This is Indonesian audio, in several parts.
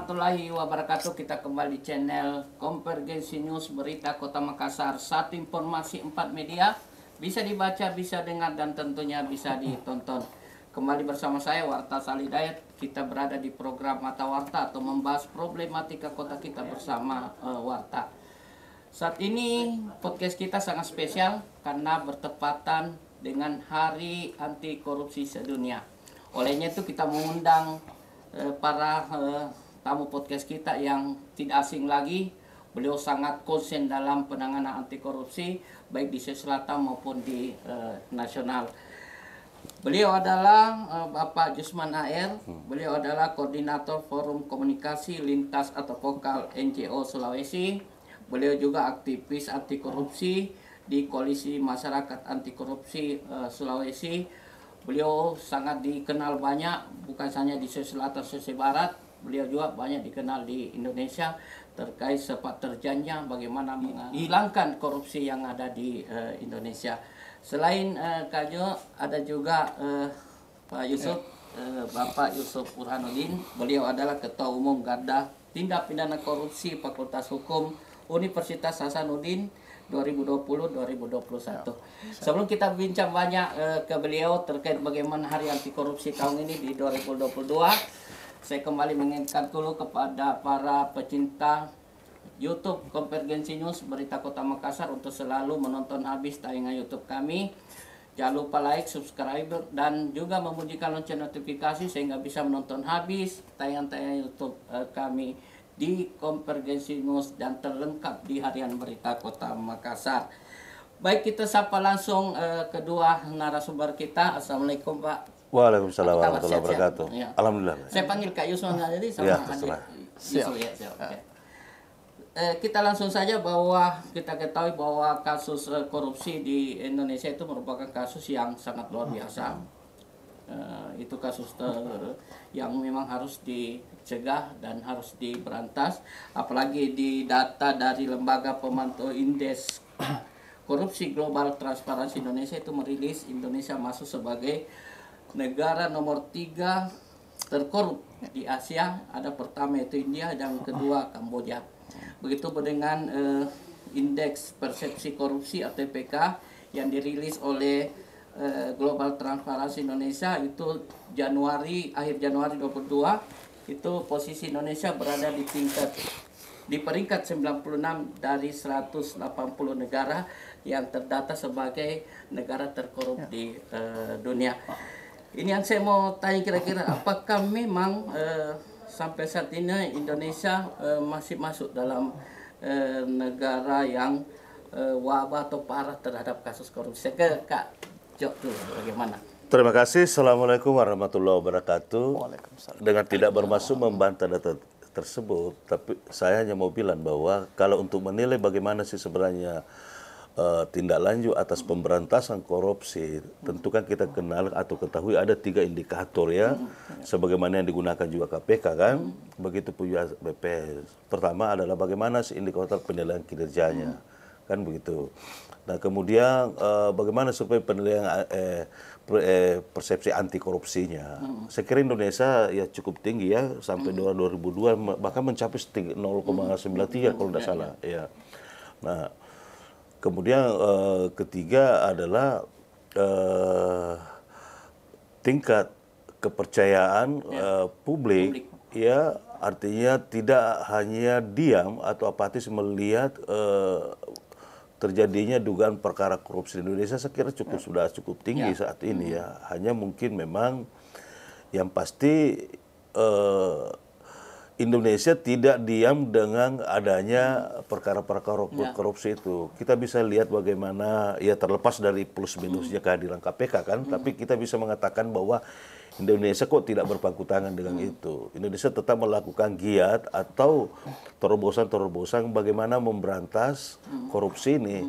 warahmatullahi wabarakatuh. Kita kembali channel Konvergensi News, berita Kota Makassar. Satu informasi, 4 media, bisa dibaca, bisa dengar, dan tentunya bisa ditonton. Kembali bersama saya Warta Salidayat. Kita berada di program Mata Warta atau membahas problematika kota kita bersama Warta. Saat ini podcast kita sangat spesial karena bertepatan dengan Hari Anti Korupsi Sedunia. Olehnya itu kita mengundang para tamu podcast kita yang tidak asing lagi. Beliau sangat konsen dalam penanganan anti korupsi baik di Sulawesi Selatan maupun di nasional. Beliau adalah Bapak Jusman AR. Beliau adalah koordinator Forum Komunikasi Lintas atau Vokal NGO Sulawesi. Beliau juga aktivis anti korupsi di Koalisi Masyarakat Anti Korupsi Sulawesi. Beliau sangat dikenal banyak, bukan hanya di Sulawesi Selatan, Sulawesi Barat. Beliau juga banyak dikenal di Indonesia terkait sepak terjangnya bagaimana menghilangkan korupsi yang ada di Indonesia. Selain Kak Jo, ada juga Pak Yusuf, Bapak Yusuf Burhanuddin. Beliau adalah Ketua Umum Garda Tindak Pidana Korupsi Fakultas Hukum Universitas Hasanuddin 2020-2021. Sebelum kita bincang banyak ke beliau terkait bagaimana Hari Anti Korupsi tahun ini di 2022, saya kembali mengingatkan dulu kepada para pecinta YouTube Konvergensi News Berita Kota Makassar untuk selalu menonton habis tayangan YouTube kami. Jangan lupa like, subscribe, dan juga membunyikan lonceng notifikasi sehingga bisa menonton habis tayangan-tayangan YouTube kami di Konvergensi News dan terlengkap di Harian Berita Kota Makassar. Baik, kita sapa langsung kedua narasumber kita. Assalamualaikum Pak. Waalaikumsalam warahmatullahi wabarakatuh. Ya. Alhamdulillah. Saya panggil Kak Yusuf jadi sama Ya, Adik terserah. Yusuf ya. Okay. Kita langsung saja bahwa kita ketahui bahwa kasus korupsi di Indonesia itu merupakan kasus yang sangat luar biasa. Itu kasus yang memang harus dicegah dan harus diberantas, apalagi di data dari Lembaga Pemantau Indeks Korupsi Global Transparansi Indonesia itu merilis Indonesia masuk sebagai negara nomor 3 terkorup di Asia. Ada pertama itu India dan kedua Kamboja. Begitu dengan indeks persepsi korupsi atau IPK yang dirilis oleh Global Transparansi Indonesia itu akhir Januari 22, itu posisi Indonesia berada di peringkat 96 dari 180 negara yang terdata sebagai negara terkorup di dunia. Ini yang saya mau tanya kira-kira, apakah memang sampai saat ini Indonesia masih masuk dalam negara yang wabah atau parah terhadap kasus korupsi? Saya ke Kak Jo dulu, bagaimana? Terima kasih. Assalamualaikum warahmatullahi wabarakatuh. Dengan tidak bermaksud membantah data tersebut, tapi saya hanya mau bilang bahwa kalau untuk menilai bagaimana sih sebenarnya tindak lanjut atas pemberantasan korupsi, tentu kan kita kenal atau ketahui ada 3 indikator ya, sebagaimana yang digunakan juga KPK kan, begitu juga BPS. Pertama adalah bagaimana sih indikator penilaian kinerjanya, kan begitu. Nah kemudian bagaimana supaya penilaian persepsi anti korupsinya. Saya kira Indonesia ya cukup tinggi ya, sampai 2002 bahkan mencapai 0,93 kalau tidak salah ya. Nah kemudian ketiga adalah tingkat kepercayaan publik ya, artinya tidak hanya diam atau apatis melihat terjadinya dugaan perkara korupsi di Indonesia. Saya kira sudah cukup tinggi saat ini ya. Hanya mungkin memang yang pasti Indonesia tidak diam dengan adanya perkara-perkara korupsi itu. Kita bisa lihat bagaimana ya, terlepas dari plus minusnya kehadiran KPK kan, tapi kita bisa mengatakan bahwa Indonesia kok tidak berpangku tangan dengan itu. Indonesia tetap melakukan giat atau terobosan-terobosan bagaimana memberantas korupsi ini.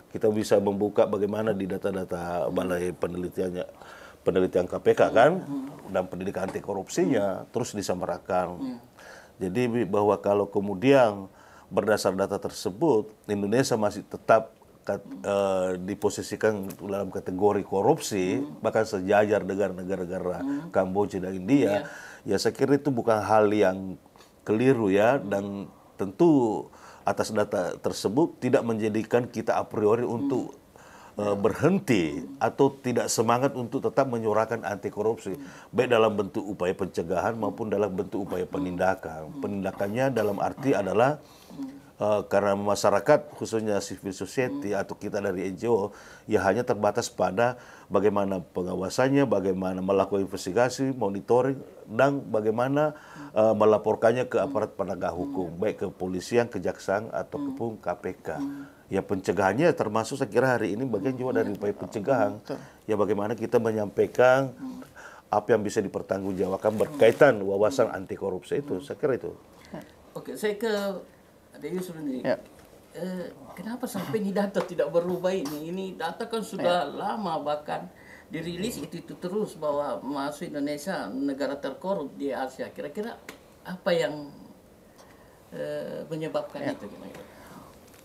Kita bisa membuka bagaimana di data-data balai penelitian KPK kan, dan pendidikan anti korupsinya terus disamarkan. Jadi bahwa kalau kemudian berdasar data tersebut Indonesia masih tetap diposisikan dalam kategori korupsi, bahkan sejajar dengan negara-negara Kamboja dan India, ya saya kira itu bukan hal yang keliru ya, dan tentu atas data tersebut tidak menjadikan kita a priori untuk berhenti atau tidak semangat untuk tetap menyuarakan anti korupsi, baik dalam bentuk upaya pencegahan maupun dalam bentuk upaya penindakan. Penindakannya dalam arti adalah karena masyarakat khususnya civil society atau kita dari NGO ya hanya terbatas pada bagaimana pengawasannya, bagaimana melakukan investigasi, monitoring, dan bagaimana melaporkannya ke aparat penegak hukum, baik ke polisian, kejaksaan ataupun KPK. Ya pencegahannya termasuk saya kira hari ini bagian juga dari upaya pencegahan. Ya bagaimana kita menyampaikan apa yang bisa dipertanggungjawabkan berkaitan wawasan anti korupsi itu, saya kira itu. Oke, saya ke Ade Yusuf ini. Kenapa sampai ini data tidak berubah ini? Ini data kan sudah lama, bahkan dirilis itu terus bahwa masuk Indonesia negara terkorup di Asia. Kira-kira apa yang menyebabkan itu?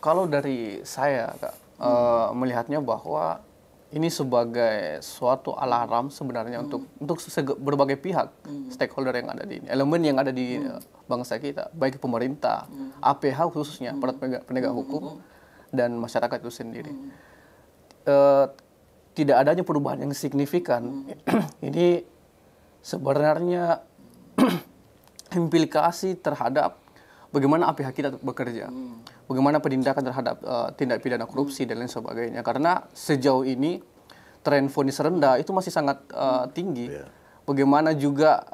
Kalau dari saya, Kak, melihatnya bahwa ini sebagai suatu alarm sebenarnya untuk berbagai pihak, stakeholder yang ada di elemen yang ada di bangsa kita, baik pemerintah, APH khususnya, aparat penegak hukum, dan masyarakat itu sendiri. Tidak adanya perubahan yang signifikan. Ini sebenarnya implikasi terhadap bagaimana APH kita bekerja, bagaimana penindakan terhadap tindak pidana korupsi dan lain sebagainya. Karena sejauh ini tren vonis rendah itu masih sangat tinggi. Bagaimana juga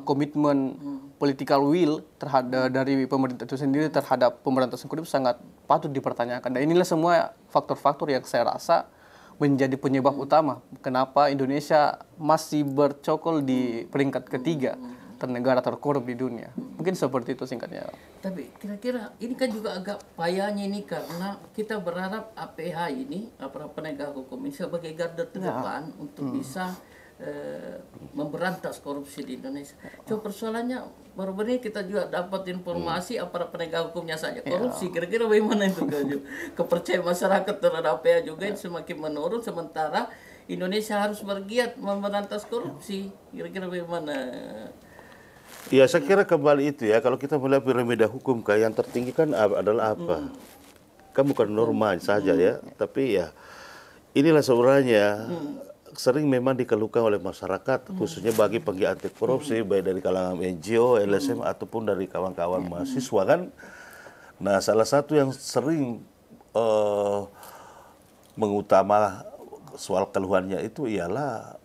komitmen political will terhadap dari pemerintah itu sendiri terhadap pemberantasan korupsi sangat patut dipertanyakan. Dan inilah semua faktor-faktor yang saya rasa menjadi penyebab utama kenapa Indonesia masih bercokol di peringkat ketiga negara terkorup di dunia. Mungkin seperti itu singkatnya. Tapi kira-kira ini kan juga agak payahnya ini karena kita berharap APH ini, aparat penegak hukum ini sebagai garda terdepan untuk bisa memberantas korupsi di Indonesia. Coba persoalannya baru-baru ini kita juga dapat informasi aparat penegak hukumnya saja korupsi. Kira-kira bagaimana itu kepercayaan masyarakat terhadap APH juga semakin menurun, sementara Indonesia harus bergiat memberantas korupsi. Kira-kira bagaimana? Ya saya kira kembali itu ya, kalau kita melihat piramida hukum yang tertinggi kan adalah apa? Kan bukan norma saja ya, tapi ya inilah sebenarnya sering memang dikeluhkan oleh masyarakat, khususnya bagi penggiat anti korupsi, baik dari kalangan NGO, LSM ataupun dari kawan-kawan mahasiswa kan. Nah salah satu yang sering mengutama soal keluhannya itu ialah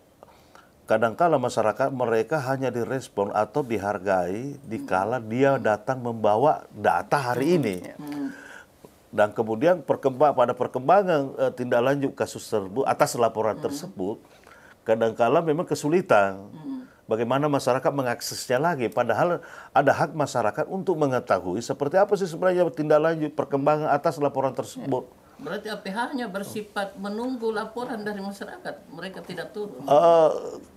kadangkala masyarakat mereka hanya direspon atau dihargai dikala dia datang membawa data hari ini. Dan kemudian pada perkembangan tindak lanjut kasus tersebut atas laporan tersebut, kadangkala memang kesulitan. Bagaimana masyarakat mengaksesnya lagi, padahal ada hak masyarakat untuk mengetahui seperti apa sih sebenarnya tindak lanjut perkembangan atas laporan tersebut. Berarti APH-nya bersifat menunggu laporan dari masyarakat, mereka tidak turun.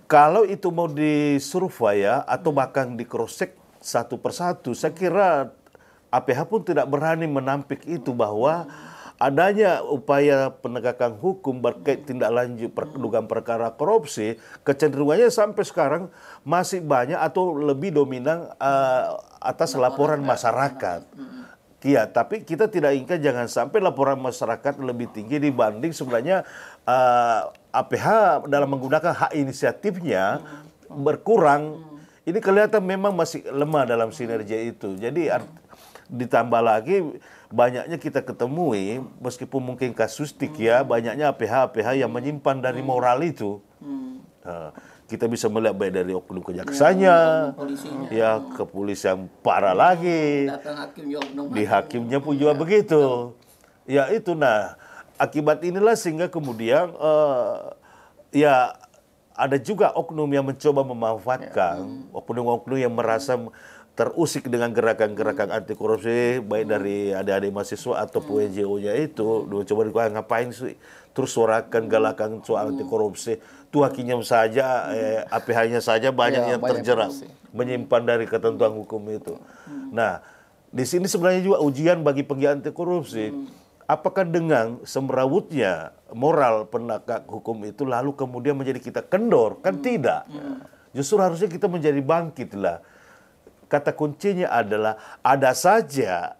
Kalau itu mau disurvei ya, atau bahkan di cross check satu persatu, saya kira APH pun tidak berani menampik itu bahwa adanya upaya penegakan hukum berkait tindak lanjut dugaan perkara korupsi, kecenderungannya sampai sekarang masih banyak atau lebih dominan atas laporan masyarakat. Ya, tapi kita tidak inginkan jangan sampai laporan masyarakat lebih tinggi dibanding sebenarnya APH dalam menggunakan hak inisiatifnya berkurang. Ini kelihatan memang masih lemah dalam sinergi itu. Jadi ditambah lagi banyaknya kita ketemui, meskipun mungkin kasuistik ya, banyaknya APH yang menyimpan dari moral itu. Kita bisa melihat baik dari oknum kejaksanya, ya kepolisian parah lagi, di hakimnya pun juga begitu. Ya itu, nah akibat inilah sehingga kemudian ya ada juga oknum yang mencoba memanfaatkan, oknum-oknum yang merasa terusik dengan gerakan-gerakan anti korupsi, baik dari adik-adik mahasiswa ataupun NGO-nya itu, coba ngapain sih terus suarakan galakan soal anti korupsi. Itu hakimnya saja, APH-nya saja banyak yang terjerat menyimpan dari ketentuan hukum itu. Nah, di sini sebenarnya juga ujian bagi penggiat anti korupsi. Apakah dengan semrawutnya moral penegak hukum itu lalu kemudian menjadi kita kendor? Kan tidak. Justru harusnya kita menjadi bangkit lah. kata kuncinya adalah ada saja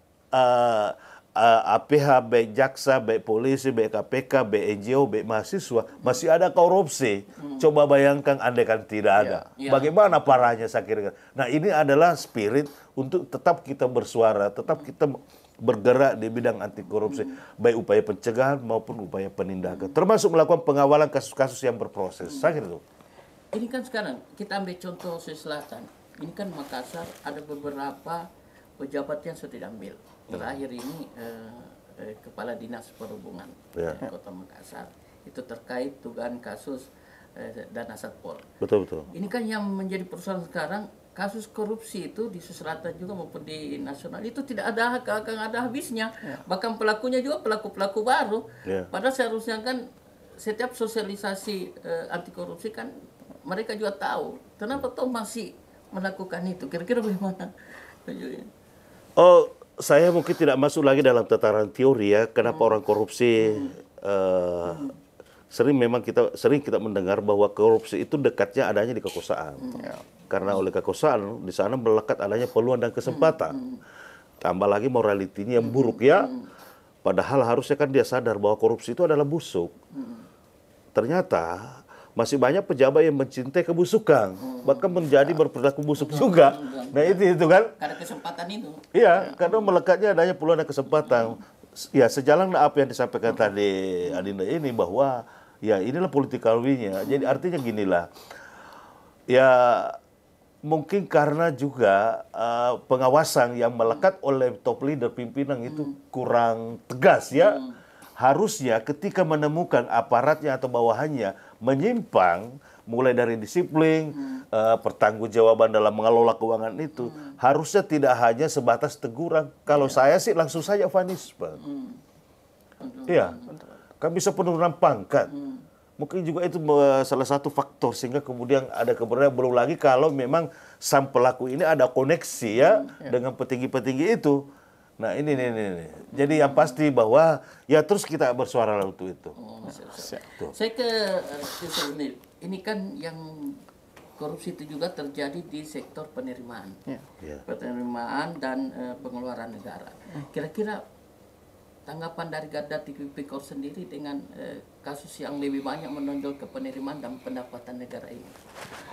APH, baik jaksa, baik polisi, baik KPK, baik NGO, baik mahasiswa, masih ada korupsi. Coba bayangkan andaikan tidak ada. Bagaimana parahnya saya kira. Nah ini adalah spirit untuk tetap kita bersuara, tetap kita bergerak di bidang anti korupsi, baik upaya pencegahan maupun upaya penindakan. Termasuk melakukan pengawalan kasus-kasus yang berproses. Saya kira itu. Ini kan sekarang kita ambil contoh Sulawesi Selatan. Ini kan Makassar ada beberapa pejabat yang sudah diambil. Terakhir ini Kepala Dinas Perhubungan Kota Makassar. Itu terkait dugaan kasus dana satpol. Betul. Ini kan yang menjadi persoalan sekarang, kasus korupsi itu di Sulawesi Selatan juga maupun di nasional itu tidak akan ada habisnya. Bahkan pelakunya juga pelaku-pelaku baru. Padahal seharusnya kan setiap sosialisasi anti korupsi kan mereka juga tahu. Kenapa toh masih melakukan itu? Kira-kira bagaimana? Oh, saya mungkin tidak masuk lagi dalam tataran teori ya. Kenapa orang korupsi? Sering kita mendengar bahwa korupsi itu dekatnya adanya di kekuasaan. Karena oleh kekuasaan di sana melekat adanya peluang dan kesempatan. Tambah lagi moralitinya yang buruk ya. Padahal harusnya kan dia sadar bahwa korupsi itu adalah busuk. Ternyata masih banyak pejabat yang mencintai kebusukan, bahkan menjadi berperilaku busuk juga. Nah itu kan? Karena kesempatan itu. Iya, karena melekatnya adanya peluang dan kesempatan. Ya sejalan apa yang disampaikan tadi Adinda ini bahwa ya inilah political will-nya. Jadi artinya ginilah, ya mungkin karena juga pengawasan yang melekat oleh top leader pimpinan itu kurang tegas ya. Harusnya ketika menemukan aparatnya atau bawahannya menyimpang, mulai dari disiplin, pertanggungjawaban dalam mengelola keuangan itu, harusnya tidak hanya sebatas teguran. Kalau saya sih langsung saja vanisme. Iya, kan bisa penurunan pangkat. Mungkin juga itu salah satu faktor sehingga kemudian ada keberadaan. Belum lagi kalau memang sang pelaku ini ada koneksi ya dengan petinggi-petinggi itu. Nah ini. Jadi yang pasti bahwa ya terus kita bersuara untuk itu. Saya ke ini kan yang korupsi itu juga terjadi di sektor penerimaan, penerimaan dan pengeluaran negara. Kira-kira tanggapan dari Garda Tipikor sendiri dengan kasus yang lebih banyak menonjol ke penerimaan dan pendapatan negara ini?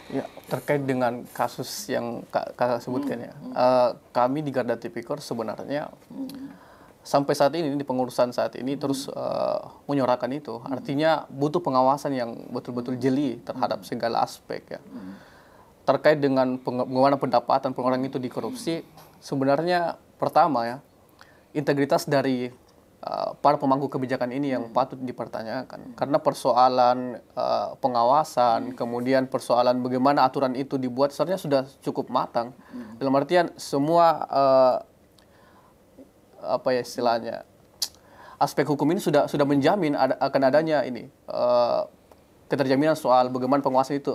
Ya, terkait dengan kasus yang kakak sebutkan ya, kami di Garda Tipikor sebenarnya sampai saat ini di pengurusan saat ini terus menyuarakan itu. Artinya butuh pengawasan yang betul-betul jeli terhadap segala aspek ya. Terkait dengan bagaimana pendapatan orang itu dikorupsi, sebenarnya pertama ya integritas dari para pemangku kebijakan ini yang patut dipertanyakan. Karena persoalan pengawasan, kemudian persoalan bagaimana aturan itu dibuat sebenarnya sudah cukup matang. Dalam artian semua apa ya istilahnya, aspek hukum ini sudah menjamin akan adanya ini keterjaminan soal bagaimana penguasaan itu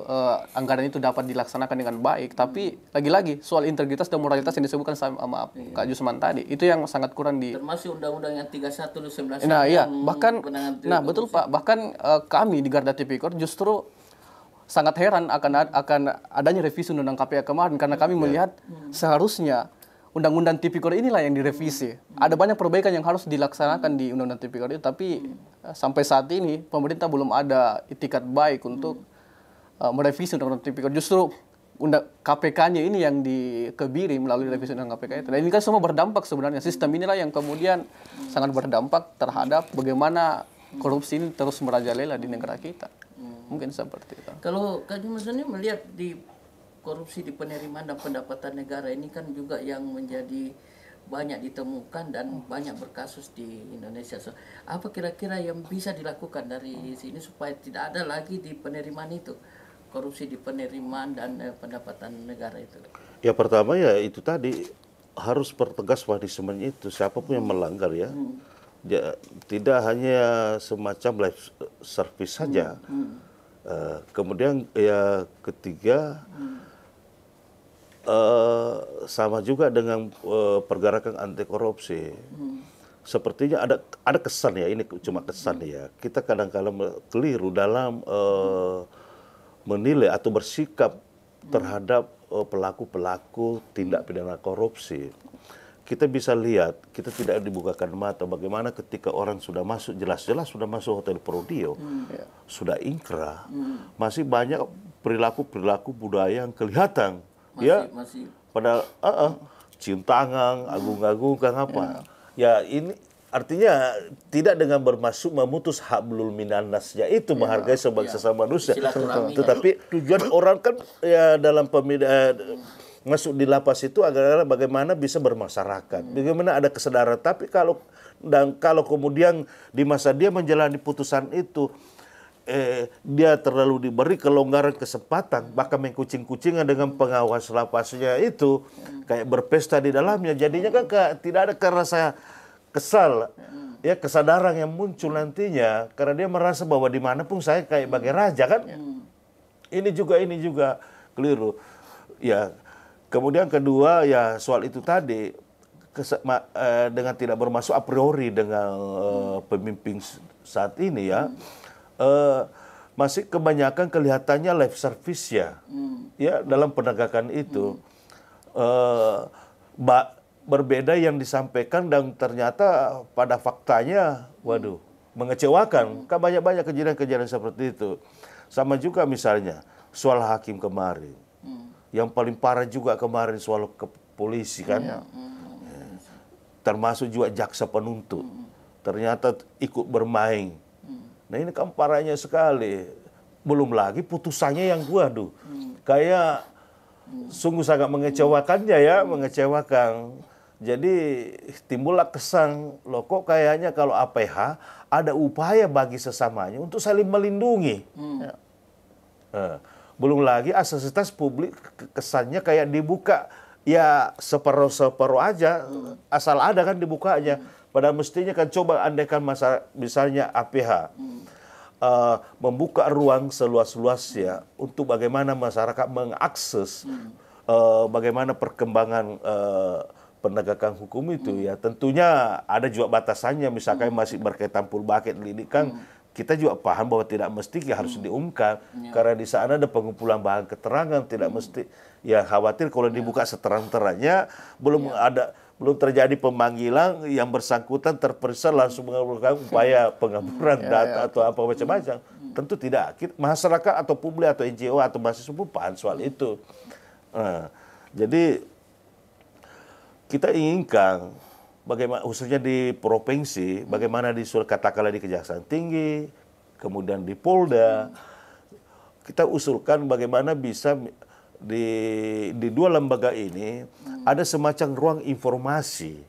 anggaran itu dapat dilaksanakan dengan baik. Tapi lagi-lagi soal integritas dan moralitas yang disebutkan sama Kak Jusman tadi itu yang sangat kurang di termasuk undang-undang yang 31 2011. Nah iya, bahkan betul Pak, bahkan kami di Garda Tipikor justru sangat heran akan adanya revisi undang-undang KPK kemarin karena kami melihat seharusnya Undang-Undang Tipikor inilah yang direvisi. Ada banyak perbaikan yang harus dilaksanakan di Undang-Undang Tipikor itu, tapi sampai saat ini pemerintah belum ada itikat baik untuk merevisi Undang-Undang Tipikor. Justru KPK-nya ini yang dikebiri melalui revisi Undang-Undang KPK itu. Dan ini kan semua berdampak sebenarnya. Sistem inilah yang kemudian sangat berdampak terhadap bagaimana korupsi ini terus merajalela di negara kita. Mungkin seperti itu. Kalau Kak Jumas ini melihat di korupsi di penerimaan dan pendapatan negara ini kan juga yang menjadi banyak ditemukan dan banyak berkasus di Indonesia. So, apa kira-kira yang bisa dilakukan dari sini supaya tidak ada lagi di penerimaan itu korupsi di penerimaan dan pendapatan negara itu? Ya pertama ya itu tadi harus pertegas punishment itu siapapun yang melanggar ya. Tidak hanya semacam life service saja. Kemudian ya ketiga sama juga dengan pergerakan anti korupsi. Sepertinya ada kesan ya, ini cuma kesan ya. Kita kadang-kadang keliru dalam menilai atau bersikap terhadap pelaku-pelaku tindak pidana korupsi, kita bisa lihat, kita tidak dibukakan mata bagaimana ketika orang sudah masuk, jelas-jelas sudah masuk Hotel Prodio, sudah ingkrah, masih banyak perilaku-perilaku budaya yang kelihatan. Masih. Padahal cium tangan, agung-agungkan apa. Ya ini artinya tidak dengan bermaksud memutus hablul minannasnya itu menghargai sebagai sesama manusia. Tetapi tujuan orang kan ya dalam masuk di lapas itu agar bagaimana bisa bermasyarakat, bagaimana ada kesadaran. Tapi kalau kemudian di masa dia menjalani putusan itu, dia terlalu diberi kelonggaran kesempatan, bahkan mengkucing-kucingan dengan pengawas lapasnya itu, kayak berpesta di dalamnya, jadinya kan tidak ada rasa kesal, ya kesadaran yang muncul nantinya, karena dia merasa bahwa dimanapun saya kayak bagai raja kan. Ini juga keliru. Ya. Kemudian kedua ya soal itu tadi dengan tidak bermaksud a priori dengan pemimpin saat ini ya, masih kebanyakan kelihatannya lip service ya, ya dalam penegakan itu berbeda yang disampaikan dan ternyata pada faktanya, waduh, mengecewakan. Kan banyak kejadian-kejadian seperti itu. Sama juga misalnya soal hakim kemarin. Yang paling parah juga kemarin soal polisi kan, termasuk juga jaksa penuntut, ternyata ikut bermain. Nah ini kan parahnya sekali. Belum lagi putusannya yang waduh, kayak sungguh sangat mengecewakannya ya, mengecewakan. Jadi timbullah kesan, loh kok kayaknya kalau APH ada upaya bagi sesamanya untuk saling melindungi. Belum lagi asasitas publik kesannya kayak dibuka ya separuh-separuh aja, asal ada kan dibukanya. Padahal mestinya kan coba andaikan misalnya APH membuka ruang seluas-luasnya untuk bagaimana masyarakat mengakses bagaimana perkembangan penegakan hukum itu ya. Tentunya ada juga batasannya, misalkan masih berkaitan pulbaket lidikan. Kita juga paham bahwa tidak mesti harus diungkap, karena di sana ada pengumpulan bahan keterangan, tidak mesti ya khawatir kalau dibuka seterang-terangnya belum terjadi pemanggilan yang bersangkutan terperiksa langsung melakukan upaya pengaburan data atau apa macam-macam. Tentu tidak. Masyarakat atau publik atau NGO atau mahasiswa pun paham soal itu. Jadi kita inginkan bagaimana khususnya di provinsi, bagaimana katakanlah di Kejaksaan Tinggi, kemudian di Polda, kita usulkan bagaimana bisa di dua lembaga ini ada semacam ruang informasi,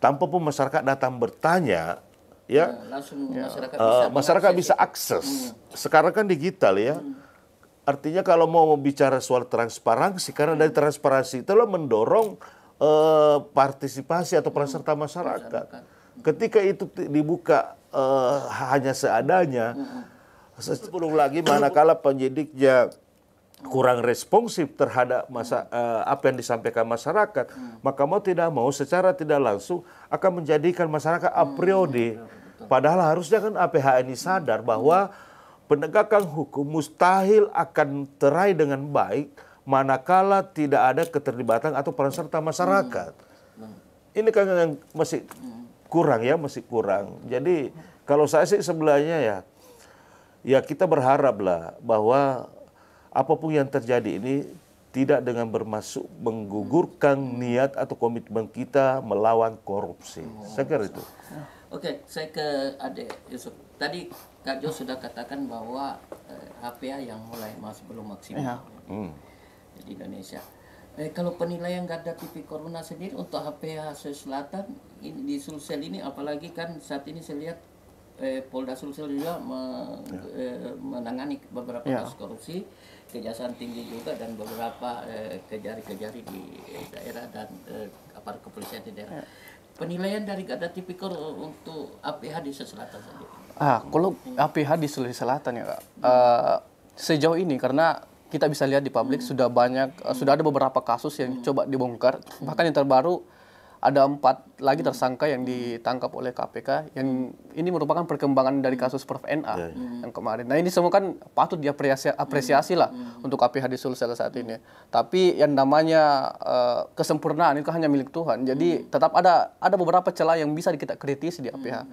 tanpa pun masyarakat datang bertanya, ya, langsung masyarakat bisa akses. Sekarang kan digital ya. Artinya kalau mau bicara soal transparansi, karena dari transparansi itulah mendorong partisipasi atau peran serta masyarakat. Ketika itu dibuka hanya seadanya, belum lagi manakala penyidiknya kurang responsif terhadap apa yang disampaikan masyarakat, maka mau tidak mau secara tidak langsung akan menjadikan masyarakat a priori. Padahal harusnya kan APH ini sadar bahwa penegakan hukum mustahil akan teraih dengan baik manakala tidak ada keterlibatan atau peran serta masyarakat. Ini kan yang masih kurang ya, masih kurang. Jadi kalau saya sih sebenarnya ya kita berharaplah bahwa apapun yang terjadi ini tidak dengan bermaksud menggugurkan niat atau komitmen kita melawan korupsi. Saya kira itu. Oke, saya ke Adik Yusuf. Tadi Kak Jo sudah katakan bahwa HPA yang mulai masih belum maksimal di Indonesia. Kalau penilaian Garda Tipikor sendiri untuk HPA Sulsel Selatan di Sulsel ini, apalagi kan saat ini saya lihat Polda Sulsel juga menangani beberapa kasus korupsi, Kejaksaan Tinggi juga, dan beberapa kejari-kejari di daerah dan aparat kepolisian di daerah. Penilaian dari Garda Tipikor untuk APH di Sulsel Selatan sendiri. Kalau APH di Sulsel Selatan ya Kak, sejauh ini karena kita bisa lihat di publik sudah ada beberapa kasus yang coba dibongkar. Bahkan yang terbaru ada 4 lagi tersangka yang ditangkap oleh KPK, yang ini merupakan perkembangan dari kasus Prof NA yang kemarin. Nah, ini semua kan patut diapresiasi lah untuk KPH di Sulsel saat ini. Tapi yang namanya kesempurnaan itu hanya milik Tuhan. Jadi tetap ada beberapa celah yang bisa kita kritisi di APH.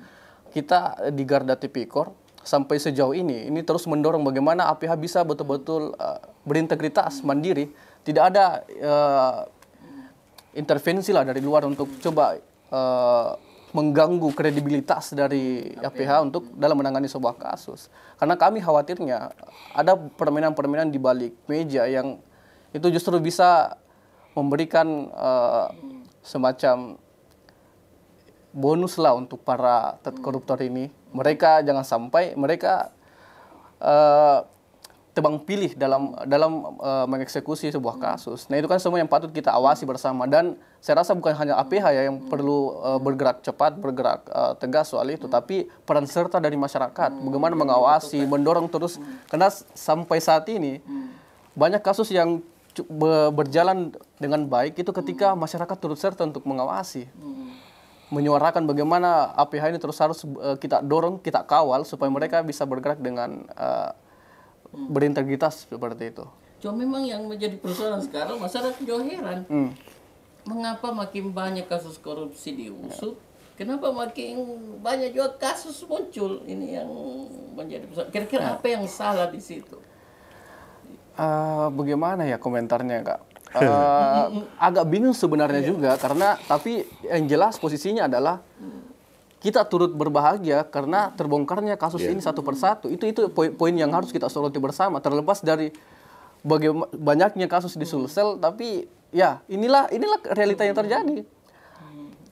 Kita di Garda Tipikor sampai sejauh ini terus mendorong bagaimana APH bisa betul-betul berintegritas, mandiri, tidak ada intervensi lah dari luar untuk coba mengganggu kredibilitas dari APH untuk dalam menangani sebuah kasus. Karena kami khawatirnya ada permainan-permainan di balik meja yang itu justru bisa memberikan semacam bonus lah untuk para koruptor ini. Mereka jangan sampai mereka tebang pilih dalam mengeksekusi sebuah kasus. Nah, itu kan semua yang patut kita awasi bersama, dan saya rasa bukan hanya APH ya yang perlu bergerak cepat, bergerak tegas soal itu, tapi peran serta dari masyarakat, bagaimana mengawasi, mendorong terus, karena sampai saat ini banyak kasus yang berjalan dengan baik itu ketika masyarakat turut serta untuk mengawasi, menyuarakan bagaimana APH ini terus harus kita dorong, kita kawal supaya mereka bisa bergerak dengan berintegritas seperti itu. Cuma memang yang menjadi persoalan sekarang masyarakat juga heran. Mengapa makin banyak kasus korupsi diusut? Kenapa makin banyak juga kasus muncul? Ini yang menjadi persoalan. Kira-kira apa yang salah di situ? Bagaimana ya komentarnya, Kak? Agak bingung sebenarnya juga, karena tapi yang jelas posisinya adalah kita turut berbahagia karena terbongkarnya kasus ini satu persatu. Itu poin yang harus kita soroti bersama, terlepas dari banyaknya kasus di Sulsel, tapi ya inilah realita yang terjadi.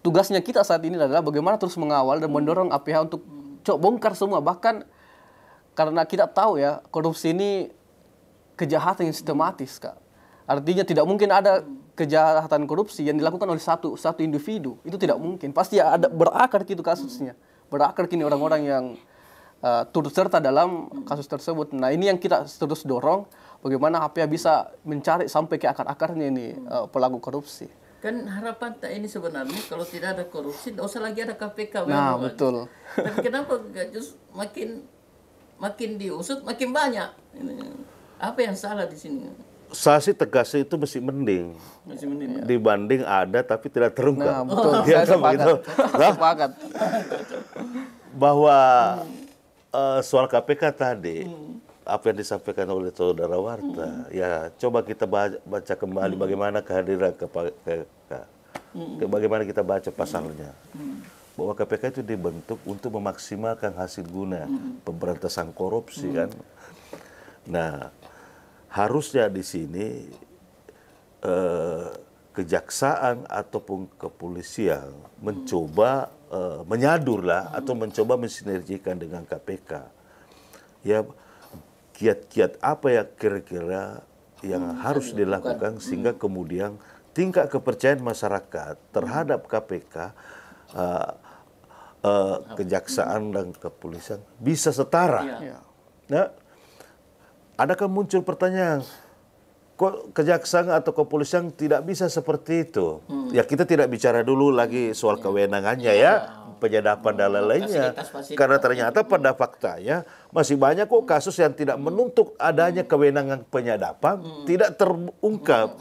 Tugasnya kita saat ini adalah bagaimana terus mengawal dan mendorong APH untuk bongkar semua, bahkan karena kita tahu ya korupsi ini kejahatan yang sistematis, Kak. Artinya tidak mungkin ada kejahatan korupsi yang dilakukan oleh satu individu. Itu tidak mungkin. Pasti ada berakar gitu kasusnya. Berakar kini orang-orang yang turut serta dalam kasus tersebut. Nah, ini yang kita terus dorong, bagaimana APH bisa mencari sampai ke akar-akarnya ini pelaku korupsi. Kan harapan tak ini sebenarnya kalau tidak ada korupsi, tidak usah lagi ada KPK. Nah, betul. Tapi kenapa just makin diusut makin banyak? Apa yang salah di sini? Saya sih tegasnya itu masih mending dibanding ada tapi tidak terungkap. Nah, betul. Ya, Saya begitu. sepakat. Bahwa soal KPK tadi, apa yang disampaikan oleh saudara Warta, ya coba kita baca kembali bagaimana kehadiran bagaimana kita baca pasalnya. Bahwa KPK itu dibentuk untuk memaksimalkan hasil guna pemberantasan korupsi kan. Nah, harusnya di sini kejaksaan ataupun kepolisian mencoba menyadurlah atau mencoba mensinergikan dengan KPK. Ya, kiat-kiat apa ya kira-kira yang harus dilakukan sehingga kemudian tingkat kepercayaan masyarakat terhadap KPK, kejaksaan dan kepolisian bisa setara. Nah, adakah muncul pertanyaan, kok kejaksaan atau kepolisian tidak bisa seperti itu? Ya, kita tidak bicara dulu lagi soal kewenangannya ya, penyadapan dan lain-lainnya. Karena ternyata pada faktanya masih banyak kok kasus yang tidak menuntut adanya kewenangan penyadapan, tidak terungkap,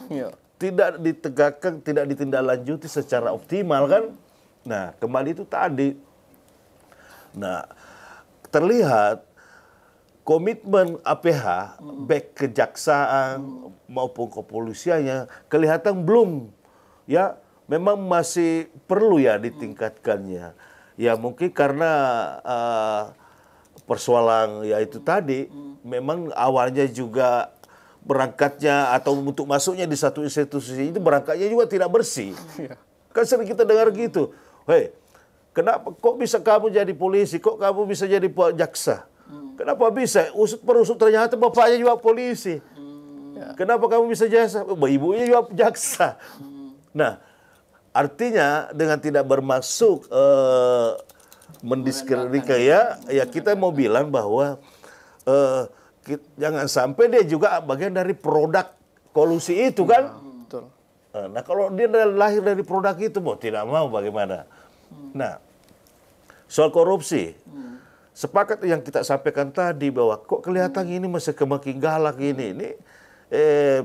tidak ditegakkan, tidak ditindaklanjuti secara optimal kan? Nah, kembali itu tadi. Nah, terlihat komitmen APH, baik kejaksaan maupun kepolisiannya kelihatan belum, ya memang masih perlu ya ditingkatkannya. Ya mungkin karena persoalan ya itu tadi, memang awalnya juga berangkatnya atau untuk masuknya di satu institusi itu berangkatnya juga tidak bersih. Kan sering kita dengar gitu, hei kenapa kok bisa kamu jadi polisi, kok kamu bisa jadi jaksa? Kenapa bisa? Usut perusut ternyata bapaknya juga polisi. Kenapa kamu bisa jaksa? Ibunya juga jaksa. Nah, artinya dengan tidak bermaksud mendiskreditkan ya kita mau bilang bahwa jangan sampai dia juga bagian dari produk kolusi itu kan. Nah, kalau dia lahir dari produk itu, mau tidak mau bagaimana? Nah, soal korupsi, sepakat yang kita sampaikan tadi bahwa kok kelihatan ini masih semakin galak ini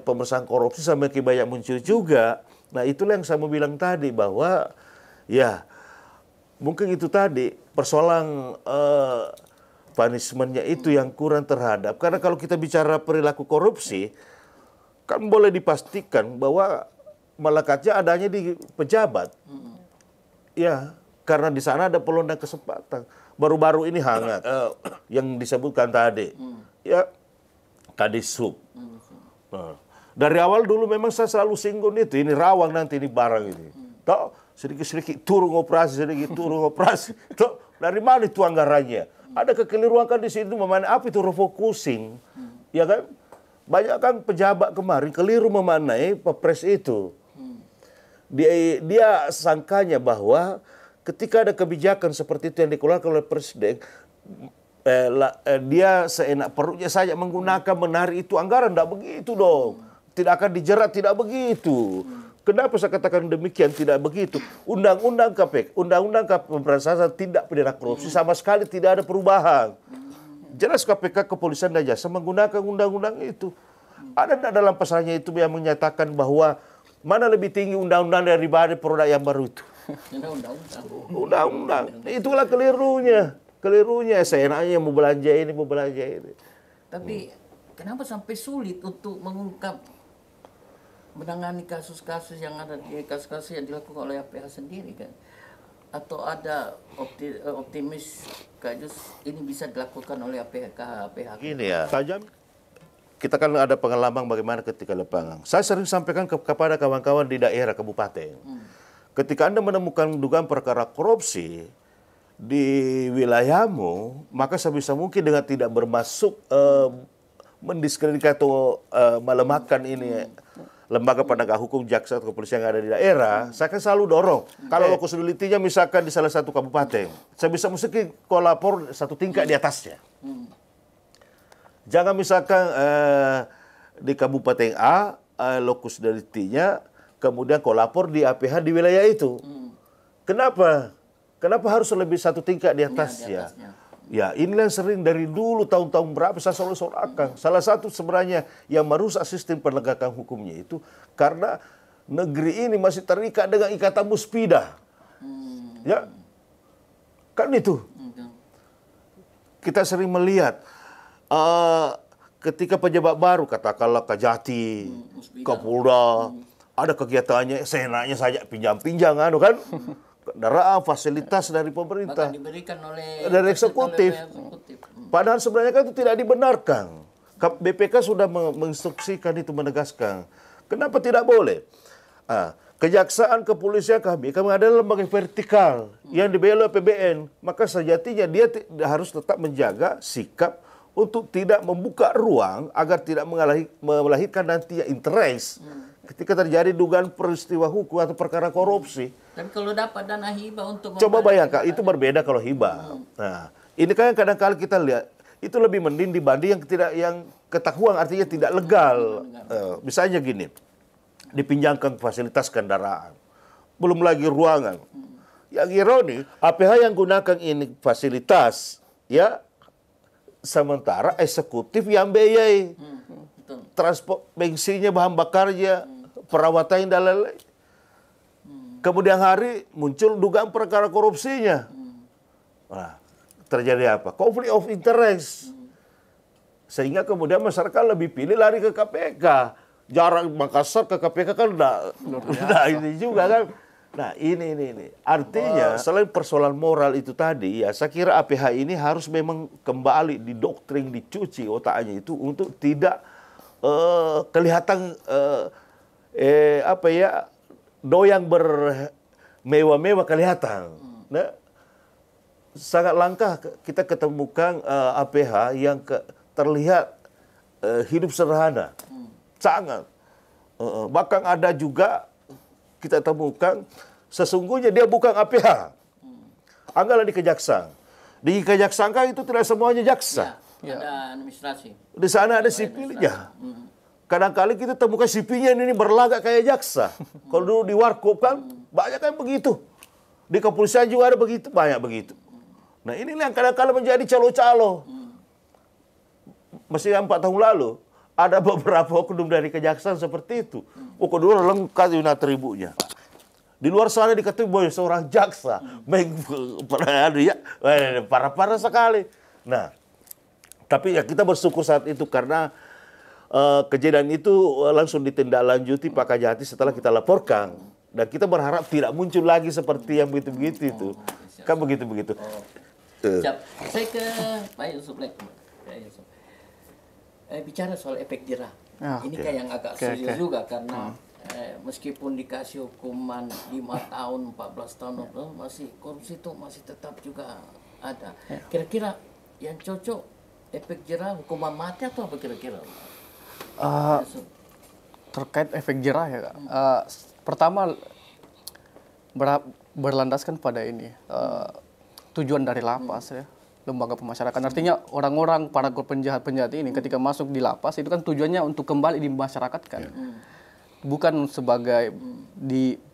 pemeriksaan korupsi semakin banyak muncul juga. Nah, itulah yang saya mau bilang tadi bahwa ya mungkin itu tadi persoalan punishment-nya itu yang kurang terhadap. Karena kalau kita bicara perilaku korupsi, kan boleh dipastikan bahwa melekatnya adanya di pejabat. Ya, karena di sana ada peluang dan kesempatan. Baru-baru ini hangat yang disebutkan tadi. Ya, Kadisub. Nah, dari awal dulu memang saya selalu singgung itu, ini rawang nanti ini barang ini. Toh, sedikit-sedikit turun operasi, Toh, dari mana itu anggarannya? Ada kekeliruan kan di situ, memanai apa itu refocusing. Ya kan? Banyak kan pejabat kemarin keliru memanai Perpres itu. Dia sangkanya bahwa ketika ada kebijakan seperti itu yang dikeluarkan oleh Presiden, dia seenak perutnya saja menggunakan menarik itu anggaran. Tidak begitu dong. Tidak akan dijerat, tidak begitu. Kenapa saya katakan demikian? Tidak begitu. Undang-undang KPK, Undang-undang Pemberantasan Tindak Pidana Korupsi sama sekali tidak ada perubahan. Jelas KPK, Kepolisian dan Jaksa menggunakan undang-undang itu. Ada dalam pasalnya itu yang menyatakan bahwa mana lebih tinggi undang-undang daripada produk yang baru itu. Undang-undang. Itulah kelirunya. Seenaknya mau belanja ini. Tapi kenapa sampai sulit untuk mengungkap, menangani kasus-kasus yang ada di kasus-kasus yang dilakukan oleh APH sendiri kan? Atau ada optimis kasus ini bisa dilakukan oleh APH? Gini ya, tajam. Kita kan ada pengalaman bagaimana ketika lapangan. Saya sering sampaikan kepada kawan-kawan di daerah kabupaten. Ketika Anda menemukan dugaan perkara korupsi di wilayahmu, maka sebisa mungkin dengan tidak bermaksud mendiskreditkan atau melemahkan ini lembaga penegak hukum, jaksa atau kepolisian yang ada di daerah, saya kan selalu dorong. Kalau lokus deliktinya misalkan di salah satu kabupaten, saya bisa mesti kolapor satu tingkat di atasnya. Jangan misalkan di Kabupaten A, lokus deliktinya, kemudian kolapor di APH di wilayah itu. Kenapa? Kenapa harus lebih satu tingkat di atasnya? Ya, inilah yang sering dari dulu tahun-tahun berapa saya selalu sorakan. Salah satu sebenarnya yang merusak sistem penegakan hukumnya itu karena negeri ini masih terikat dengan ikatan muspida. Ya, kan itu. Kita sering melihat ketika pejabat baru, katakanlah Kajati, Kapolda, ada kegiatannya, seenaknya saja pinjam-pinjam, kan? Kendaraan, fasilitas dari pemerintah, diberikan oleh dari eksekutif. Padahal sebenarnya kan itu tidak dibenarkan. BPK sudah menginstruksikan itu, menegaskan. Kenapa tidak boleh? Kejaksaan, kepolisian kami adalah lembaga vertikal yang dibela APBN. Maka sejatinya dia harus tetap menjaga sikap untuk tidak membuka ruang agar tidak melahirkan nanti interest ketika terjadi dugaan peristiwa hukum atau perkara korupsi. Dan kalau dapat dana hibah untuk coba bayangkan, itu berbeda kalau hibah. Nah, ini kan kadang-kadang kita lihat itu lebih mending dibanding yang ketahuan artinya tidak legal. Misalnya gini, dipinjamkan fasilitas kendaraan, belum lagi ruangan. Yang ironi, APH yang gunakan ini fasilitas, ya, sementara eksekutif yang biayai transport, bensinnya, bahan bakarnya, perawatan dan lain-lain. Kemudian hari muncul dugaan perkara korupsinya. Nah, terjadi apa? Konflik of interest. Sehingga kemudian masyarakat lebih pilih lari ke KPK. Jarak Makassar ke KPK kan udah ini juga kan. Nah, ini. Artinya selain persoalan moral itu tadi, ya saya kira APH ini harus memang kembali didoktrin, dicuci otaknya itu untuk tidak kelihatan doyang bermewah-mewah kelihatan. Nah, sangat langka kita ketemukan APH yang terlihat hidup sederhana. Sangat. Bahkan ada juga kita temukan sesungguhnya dia bukan APH. Anggaplah di kejaksaan. Di kejaksaan kan itu tidak semuanya jaksa. Ya, ada administrasi. Di sana ada sipilnya. kadang-kali kita temukan CV-nya ini berlagak kayak jaksa. Kalau dulu di Warkop kan banyak kan begitu. Di kepolisian juga ada begitu, banyak begitu. Nah inilah yang kadang-kala menjadi calo-calo. Masih 4 tahun lalu, ada beberapa oknum dari kejaksaan seperti itu. Kedua lengkap ini atributnya. Di luar sana dikatakan bahwa seorang jaksa. Parah-parah sekali. Nah, tapi ya kita bersyukur saat itu karena kejadian itu langsung ditindaklanjuti Pak Kajati setelah kita laporkan. Dan kita berharap tidak muncul lagi seperti yang begitu-begitu itu. Kan begitu-begitu. Siap. Saya ke Pak Yusuf lagi. Bicara soal efek jerah. Ini kayak yang agak sulit juga karena meskipun dikasih hukuman 5 tahun, 14 tahun, masih korupsi itu masih tetap juga ada. Kira-kira yang cocok efek jerah hukuman mati atau apa kira-kira? Terkait efek jerah ya, Kak. Pertama berlandaskan pada ini tujuan dari lapas ya, lembaga pemasyarakatan. Artinya orang-orang para penjahat-penjahat ini ketika masuk di lapas itu kan tujuannya untuk kembali di masyarakat kan. Bukan sebagai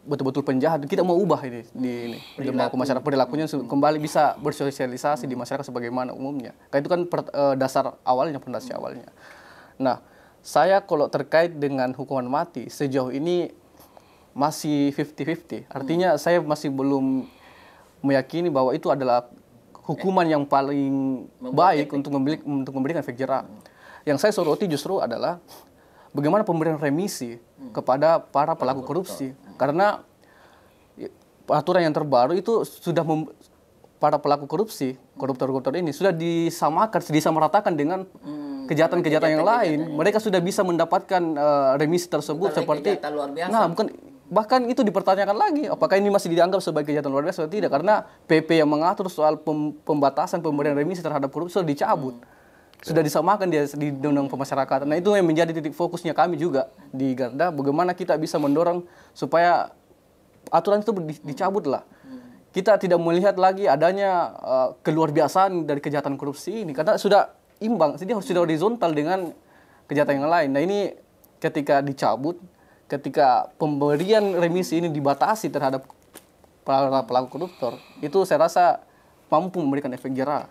betul-betul penjahat. Kita mau ubah ini di lembaga pemasyarakatan, perilakunya kembali bisa bersosialisasi di masyarakat sebagaimana umumnya. Itu kan dasar awalnya, fondasi awalnya. Nah, saya kalau terkait dengan hukuman mati sejauh ini masih 50-50. Artinya saya masih belum meyakini bahwa itu adalah hukuman yang paling baik untuk memberikan efek jerah. Yang saya soroti justru adalah bagaimana pemberian remisi kepada para pelaku korupsi. Karena aturan yang terbaru itu sudah para pelaku korupsi, koruptor-koruptor ini sudah disamaratakan dengan kejahatan-kejahatan yang lain. Mereka sudah bisa mendapatkan remisi tersebut seperti bahkan itu dipertanyakan lagi apakah ini masih dianggap sebagai kejahatan luar biasa atau tidak, karena PP yang mengatur soal pembatasan pemberian remisi terhadap korupsi sudah dicabut. Sudah disamakan di undang-undang pemasyarakatan. Nah, itu yang menjadi titik fokusnya kami juga di Garda, bagaimana kita bisa mendorong supaya aturan itu dicabut lah. Kita tidak melihat lagi adanya keluar biasaan dari kejahatan korupsi ini karena sudah imbang, jadi harus sudah horizontal dengan kejahatan yang lain. Nah, ini ketika dicabut, ketika pemberian remisi ini dibatasi terhadap para pelaku koruptor, itu saya rasa mampu memberikan efek jerah.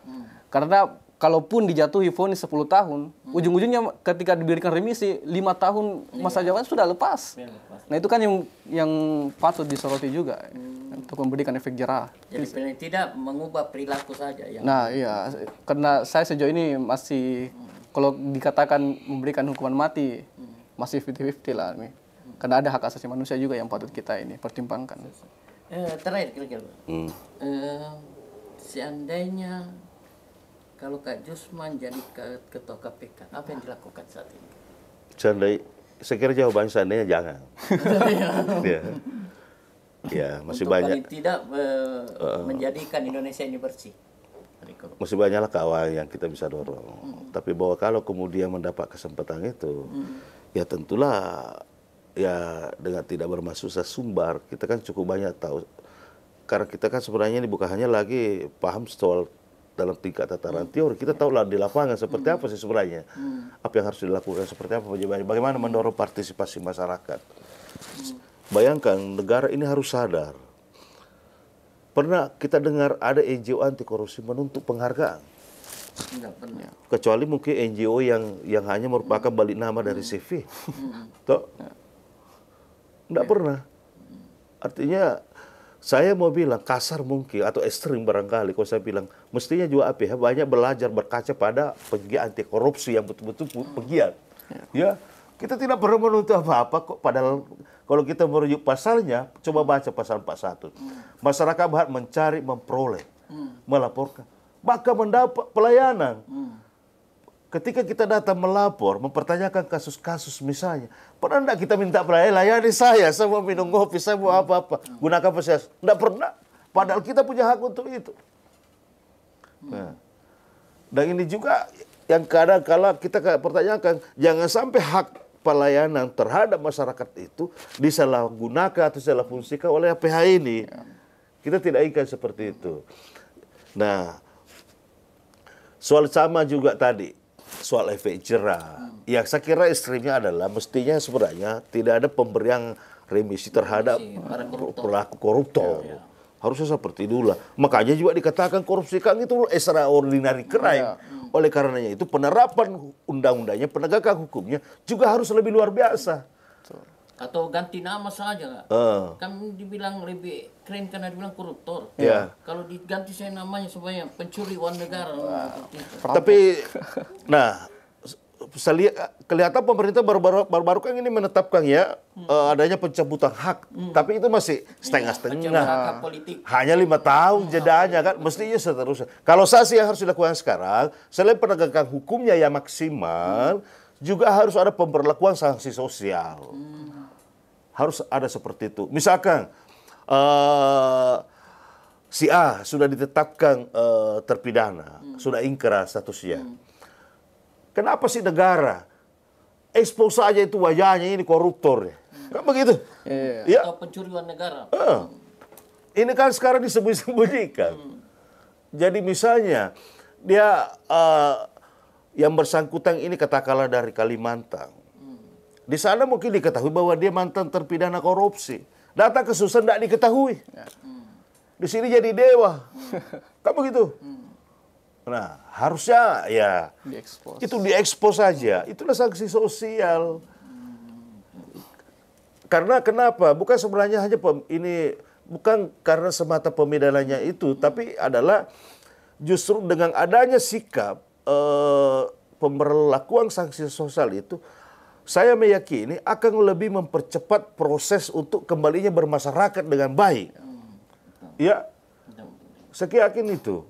Karena kalaupun dijatuhi vonis 10 tahun, ujung-ujungnya ketika diberikan remisi 5 tahun masa jabatan sudah lepas. Nah, itu kan yang patut disoroti juga untuk memberikan efek jerah. Jadi tidak mengubah perilaku saja ya. Nah, iya, karena saya sejauh ini masih kalau dikatakan memberikan hukuman mati masih 50-50 lah nih. Karena ada hak asasi manusia juga yang patut kita ini pertimbangkan. Terakhir kira-kira. Seandainya kalau Kak Jusman jadi ketua KPK, apa yang dilakukan saat ini? Saya kira jawaban seandainya jangan. Ya, masih untuk banyak. Paling tidak menjadikan Indonesia ini bersih. Masih banyaklah kawan yang kita bisa dorong. Tapi bahwa kalau kemudian mendapat kesempatan itu, ya tentulah ya dengan tidak bermaksud sumbar. Kita kan cukup banyak tahu. Karena kita kan sebenarnya ini bukan hanya lagi paham soal dalam tingkat tataran teori, kita tahu lah di lapangan seperti apa sih sebenarnya. Apa yang harus dilakukan seperti apa, bagaimana mendorong partisipasi masyarakat. Bayangkan negara ini harus sadar. Pernah kita dengar ada NGO anti korupsi menuntut penghargaan? Tidak pernah. Kecuali mungkin NGO yang hanya merupakan balik nama dari CV. Toh? Tidak pernah. Artinya saya mau bilang kasar mungkin atau ekstrim barangkali kalau saya bilang mestinya juga APH banyak belajar berkaca pada pegiat anti korupsi yang betul-betul pegiat. Ya, kita tidak pernah menuntut apa-apa kok. Padahal kalau kita merujuk pasalnya, coba baca pasal 41. Masyarakat berhak mencari, memperoleh, melaporkan, bahkan mendapat pelayanan. Ketika kita datang melapor, mempertanyakan kasus-kasus misalnya, pernah enggak kita minta pelayanan, layani saya mau minum kopi, saya mau apa-apa, gunakan fasilitas. Enggak pernah, padahal kita punya hak untuk itu. Nah, dan ini juga yang kadang kala kita pertanyakan, jangan sampai hak pelayanan terhadap masyarakat itu disalahgunakan atau disalahfungsikan oleh APH ini. Kita tidak ingin seperti itu. Nah, soal sama juga tadi. soal efek jerah. Ya saya kira ekstrimnya adalah mestinya sebenarnya tidak ada pemberian remisi terhadap para koruptor. pelaku koruptor. Harusnya seperti itulah. Makanya juga dikatakan korupsi kan itu extraordinary crime. Oleh karenanya itu penerapan undang-undangnya, penegakan hukumnya juga harus lebih luar biasa. Atau ganti nama saja. Kan dibilang lebih keren karena dibilang koruptor. Ya. Kalau diganti saya namanya supaya pencuri uang negara. Tapi, nah, kelihatan pemerintah baru-baru kan ini menetapkan ya adanya pencabutan hak. Tapi itu masih setengah-setengah. hak politik. Hanya 5 tahun jedanya kan, mestinya seterusnya. Kalau sanksi yang harus dilakukan sekarang, selain penegakan hukumnya yang maksimal, juga harus ada pemberlakuan sanksi sosial. Harus ada seperti itu. Misalkan si A sudah ditetapkan terpidana, sudah ingkrah statusnya. Kenapa sih negara expose saja itu wajahnya ini koruptor? Kan begitu? Ya. Atau pencuri uang negara. Ini kan sekarang disembunyi-sembunyikan. Jadi misalnya dia yang bersangkutan ini katakanlah dari Kalimantan. Di sana mungkin diketahui bahwa dia mantan terpidana korupsi. Datang ke Susan tidak diketahui. Di sini jadi dewa. Kan begitu? Nah, harusnya ya itu diekspos saja. Itulah sanksi sosial. Karena kenapa? Bukan sebenarnya hanya ini bukan karena semata pemidananya itu, tapi adalah justru dengan adanya sikap pemberlakuan sanksi sosial itu, saya meyakini akan lebih mempercepat proses untuk kembalinya bermasyarakat dengan baik. Ya, saya yakin itu.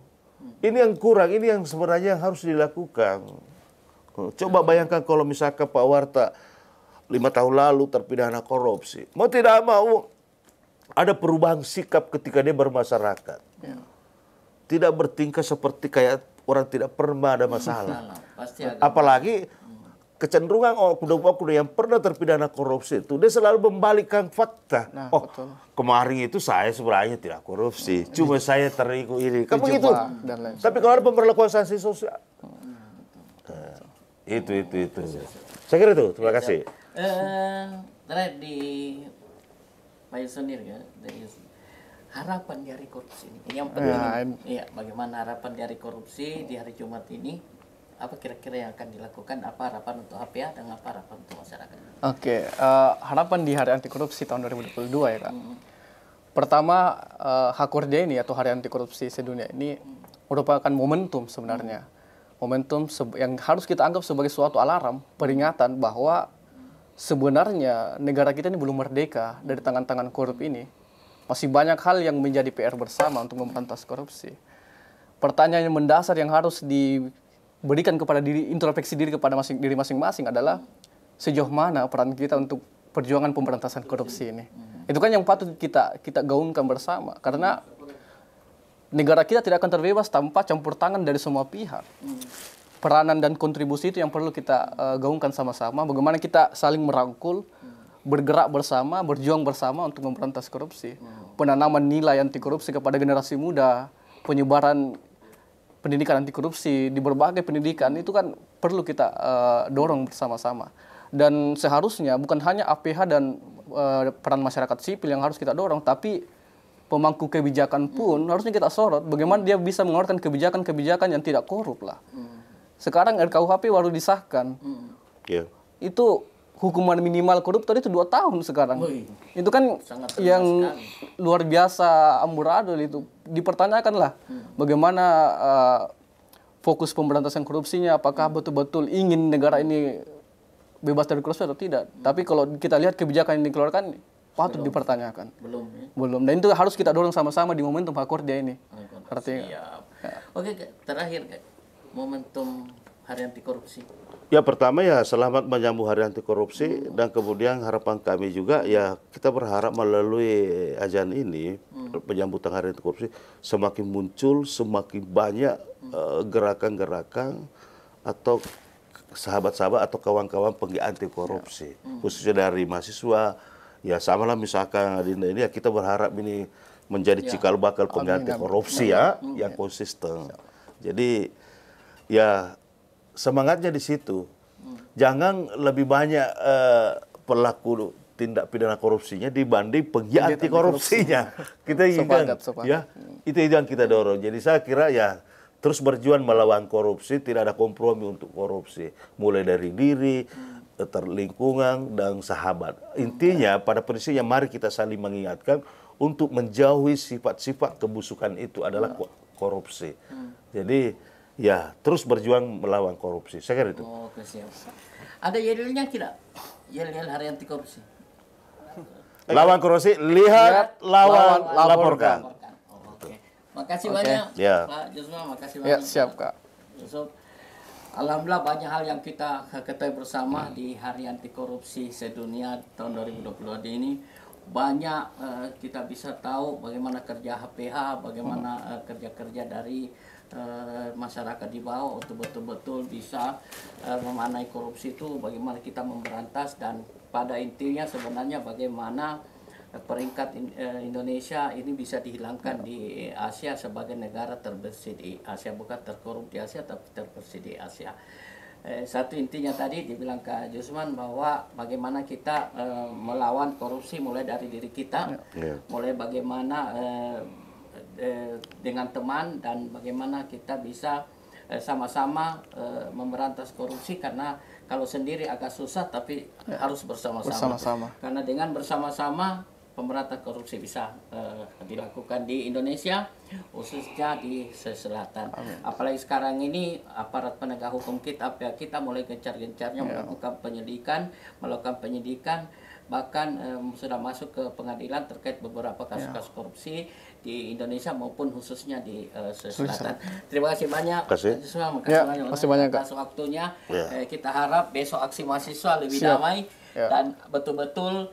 Ini yang kurang, ini yang sebenarnya harus dilakukan. Coba bayangkan kalau misalkan Pak Warta 5 tahun lalu terpidana korupsi. Mau tidak mau ada perubahan sikap ketika dia bermasyarakat. Tidak bertingkah seperti kayak orang tidak pernah ada masalah. Apalagi kecenderungan oknum-oknum yang pernah terpidana korupsi itu dia selalu membalikkan fakta. Betul. Kemarin itu saya sebenarnya tidak korupsi, cuma saya terigu ini. Kan begitu. Tapi kalau ada pemberlakuan sanksi sosial, itu. Saya kira itu. Terima kasih. Terakhir di Pak Yusonir ya, dari harapan di hari korupsi ini. Yang penting, iya, bagaimana harapan di hari korupsi di hari Jumat ini? Apa kira-kira yang akan dilakukan, apa harapan untuk HPA dan apa harapan untuk masyarakat? Oke, harapan di Hari Anti Korupsi tahun 2022 ya Kak. Pertama, HKORDIA ini atau Hari Anti Korupsi sedunia ini merupakan momentum sebenarnya. Momentum yang harus kita anggap sebagai suatu alarm, peringatan bahwa sebenarnya negara kita ini belum merdeka dari tangan-tangan korup ini. Masih banyak hal yang menjadi PR bersama untuk memberantas korupsi. Pertanyaan yang mendasar yang harus diberikan kepada introspeksi diri kepada diri masing-masing adalah sejauh mana peran kita untuk perjuangan pemberantasan korupsi ini. Itu kan yang patut kita gaungkan bersama, karena negara kita tidak akan terbebas tanpa campur tangan dari semua pihak. Peranan dan kontribusi itu yang perlu kita gaungkan sama-sama. Bagaimana kita saling merangkul, bergerak bersama, berjuang bersama untuk memberantas korupsi. Penanaman nilai anti korupsi kepada generasi muda, penyebaran pendidikan anti korupsi di berbagai pendidikan itu kan perlu kita dorong bersama-sama. Dan seharusnya bukan hanya APH dan peran masyarakat sipil yang harus kita dorong, tapi pemangku kebijakan pun harusnya kita sorot bagaimana dia bisa mengeluarkan kebijakan-kebijakan yang tidak korup lah. Sekarang RKUHP baru disahkan. Itu hukuman minimal koruptor itu 2 tahun sekarang. Itu kan yang luar biasa amburadul itu. Dipertanyakanlah bagaimana fokus pemberantasan korupsinya, apakah betul-betul ingin negara ini bebas dari korupsi atau tidak. Tapi kalau kita lihat kebijakan yang dikeluarkan patut dipertanyakan. Belum. Dan itu harus kita dorong sama-sama di momentum HKORDIA ini. Artinya. Oke, terakhir momentum Hari Anti Korupsi. Ya pertama ya selamat menyambut Hari Anti Korupsi dan kemudian harapan kami juga ya kita berharap melalui ajang ini penyambutan Hari Anti Korupsi semakin muncul semakin banyak gerakan-gerakan atau sahabat-sahabat atau kawan-kawan penggiat anti korupsi khususnya dari mahasiswa ya samalah misalkan ini ya kita berharap ini menjadi cikal bakal penggiat anti korupsi ya yang konsisten. Jadi ya semangatnya di situ. Jangan lebih banyak pelaku tindak pidana korupsinya dibanding penggiat anti korupsinya. Kita inginkan, ya, itu yang kita dorong. Jadi saya kira ya terus berjuang melawan korupsi, tidak ada kompromi untuk korupsi, mulai dari diri, lingkungan dan sahabat. Intinya pada prinsipnya mari kita saling mengingatkan untuk menjauhi sifat-sifat kebusukan itu adalah korupsi. Jadi ya terus berjuang melawan korupsi. Saya kira itu. Oke, siap. Ada yel-yelnya tidak? Yel-yel hari anti korupsi. Lawan korupsi, lihat, lawan, laporkan. Oke. Makasih banyak Ya. Pak Jusman, makasih Ya, banyak. siap Kak. Yusuf. Alhamdulillah banyak hal yang kita ketahui bersama di Hari Anti Korupsi Sedunia tahun 2022 ini. Banyak kita bisa tahu bagaimana kerja HPH, bagaimana kerja-kerja dari masyarakat di bawah untuk betul-betul bisa memanai korupsi itu, bagaimana kita memberantas, dan pada intinya sebenarnya bagaimana peringkat Indonesia ini bisa dihilangkan di Asia sebagai negara terbersih di Asia, bukan terkorup di Asia tapi terbersih di Asia. Satu intinya tadi dibilang Kak Jusman bahwa bagaimana kita melawan korupsi mulai dari diri kita, mulai bagaimana dengan teman, dan bagaimana kita bisa sama-sama memberantas korupsi, karena kalau sendiri agak susah tapi harus bersama-sama. Karena dengan bersama-sama pemberantasan korupsi bisa dilakukan di Indonesia, khususnya di Selatan. Apalagi sekarang ini aparat penegak hukum kita mulai gencar-gencarnya melakukan penyidikan, bahkan sudah masuk ke pengadilan terkait beberapa kasus-kasus korupsi di Indonesia maupun khususnya di Selatan. Terima kasih banyak. Makasih banyak atas waktunya. Kita harap besok aksi mahasiswa lebih damai dan betul-betul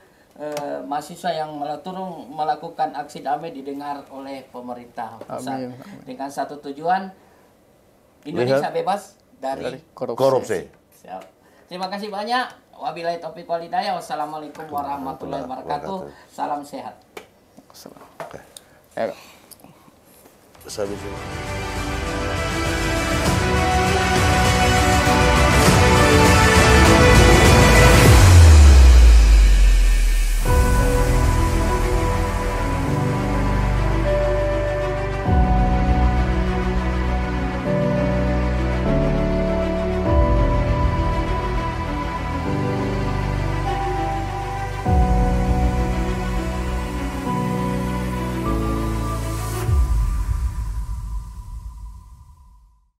mahasiswa yang melakukan aksi damai didengar oleh pemerintah pusat. Dengan satu tujuan, Indonesia bebas dari korupsi. Siap. Terima kasih banyak. Wabillahi taufiq wal hidayah. Wassalamualaikum warahmatullahi wabarakatuh. Salam sehat. Assalamualaikum. Oke. Saya bisa.